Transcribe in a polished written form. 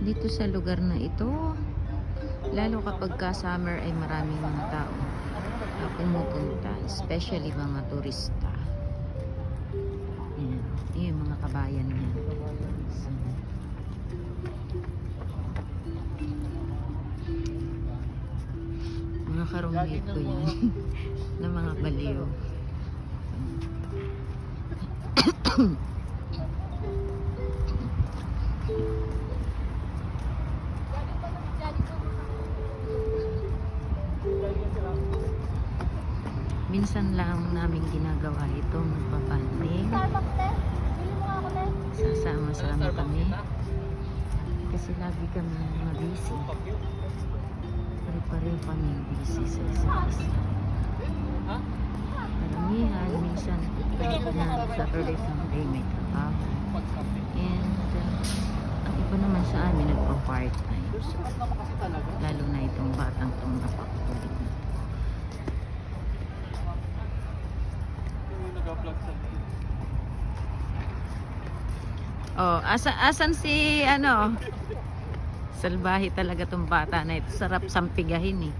Dito sa lugar na ito, lalo kapag ka summer ay maraming mga tao na pumupunta, especially mga turista. Yan, yung mga kabayan niya. So, mga karumit ko yan na mga baliw. Minsan lang namin ginagawa ito, magpapanding. Sasama-sama kami. Kasi lagi kami busy. Pare-pareho kami busy sa isa't isa. Karamihan, minsan na Saturday, Sunday may trabaho. And ang iba naman sa amin nagpa-part-time. So, lalo na itong batang itong napakakulit na. Oh, asan si ano? Salbahe talaga tong bata na ito. Sarap sampigahin eh.